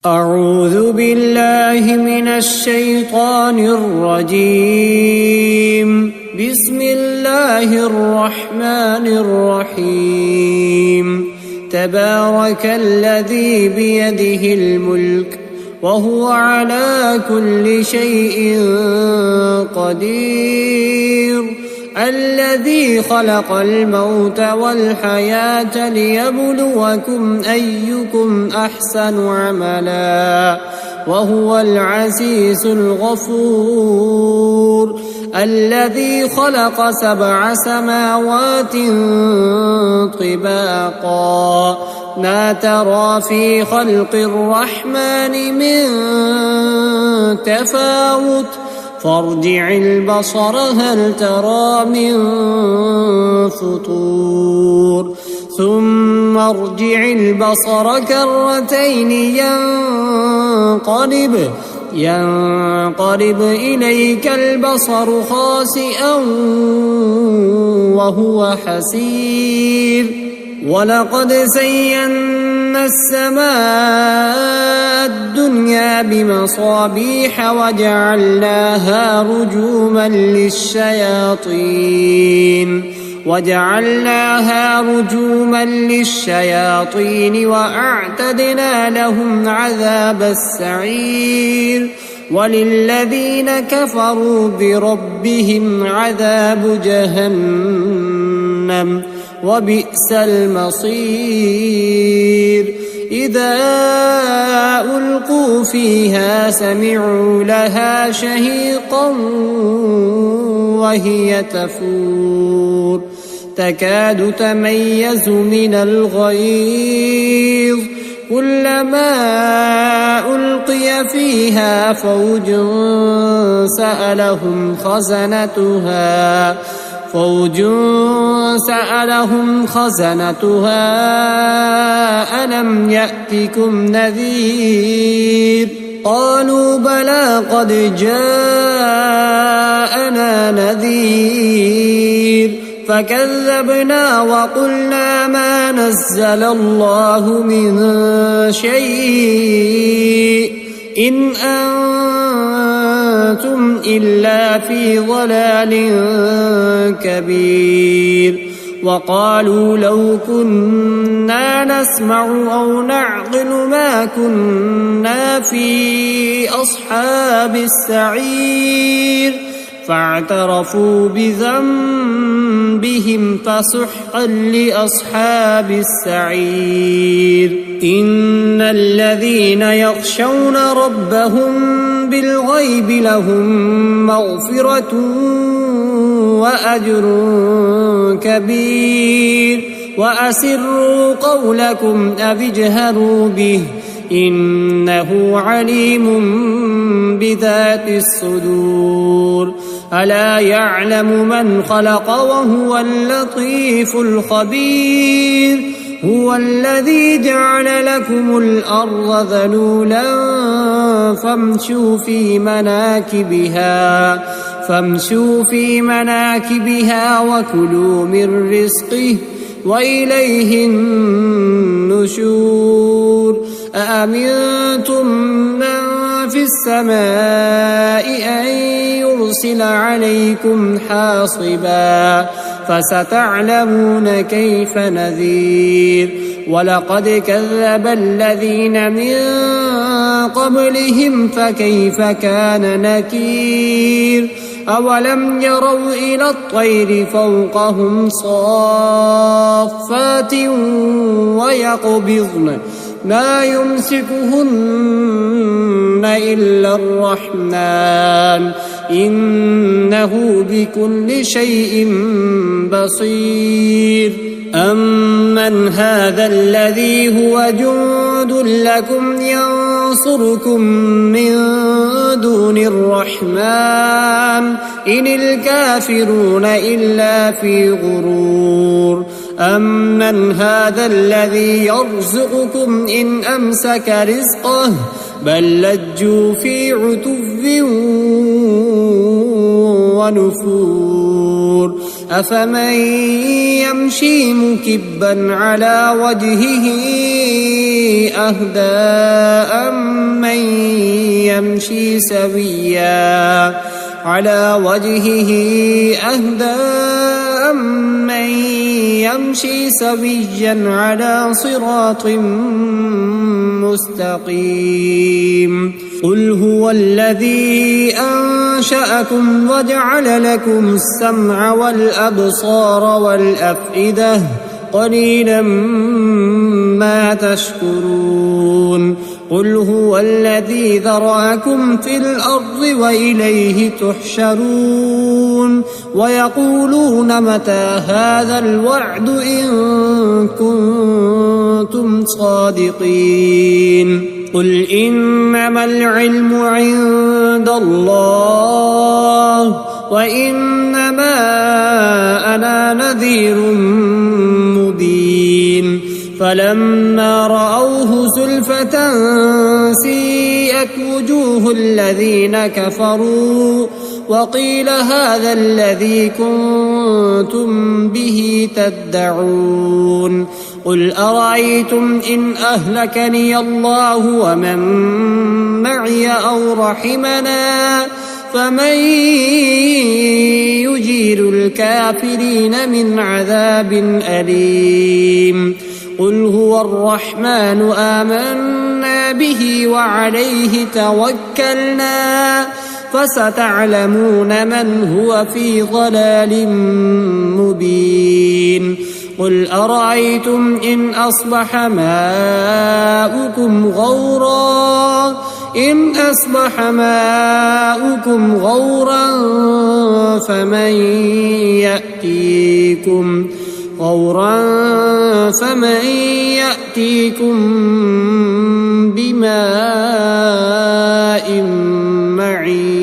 أعوذ بالله من الشيطان الرجيم. بسم الله الرحمن الرحيم. تبارك الذي بيده الملك وهو على كل شيء قدير. الذي خلق الموت والحياة ليبلوكم أيكم أحسن عملا وهو العزيز الغفور. الذي خلق 7 سماوات طباقا ما ترى في خلق الرحمن من تفاوت فارجع البصر هل ترى من فطور ثم ارجع البصر كرتين ينقلب إليك البصر خاسئا وهو حسير. ولقد زينا السماء الدنيا بمصابيح وجعلناها رجوما للشياطين وأعتدنا لهم عذاب السعير. وللذين كفروا بربهم عذاب جهنم وبئس المصير. إذا ألقوا فيها سمعوا لها شهيقا وهي تفور تكاد تميز من الغيظ كلما ألقي فيها فوج سألهم خزنتها ألم يأتكم نذير قالوا بلى قد جاءنا نذير فكذبنا وقلنا ما نزل الله من شيء إن أنتم إلا في ضلال كبير. وقالوا لو كنا نسمع أو نعقل ما كنا في أصحاب السعير فاعترفوا بذنبهم فسحقا لأصحاب السعير. إن الذين يخشون ربهم بالغيب لهم مغفرة وأجر كبير. وأسروا قولكم أو اجهروا به إنه عليم بذات الصدور. ألا يعلم من خلق وهو اللطيف الخبير. هو الذي جعل لكم الأرض ذلولا فامشوا في مناكبها وكلوا من رزقه وإليه النشور. أأمنتم من في السماء أن يرسل عليكم حاصبا فستعلمون كيف نذير. ولقد كذب الذين من قبلهم فكيف كان نكير. أولم يروا إلى الطير فوقهم صافات ويقبضن ما يمسكهن إلا الرحمن إنه بكل شيء بصير. أمن هذا الذي هو جند لكم ينصركم من دون الرحمن إن الكافرون إلا في غرور. أمن هذا الذي يرزقكم إن أمسك رزقه بل لجوا في عتو ونفور. أفمن يمشي مكبا على وجهه أهدى أمن يمشي سويا على صراط مستقيم قل هو الذي أنشأكم وجعل لكم السمع والأبصار والأفئدة قليلا ما تشكرون قل هو الذي ذرأكم في الأرض وإليه تحشرون ويقولون متى هذا الوعد إن كنتم صادقين قل إنما العلم عند الله وإنما أنا نذير مبين فلما رأوه زلفة سيئت وجوه الذين كفروا وقيل هذا الذي كنتم به تدعون قل أرأيتم إن أهلكني الله ومن معي أو رحمنا فمن يجير الكافرين من عذاب أليم قل هو الرحمن آمنا به وعليه توكلنا فستعلمون من هو في ضلال مبين قل أرأيتم إن أصبح ماؤكم غورا فمن يأتيكم بماء معين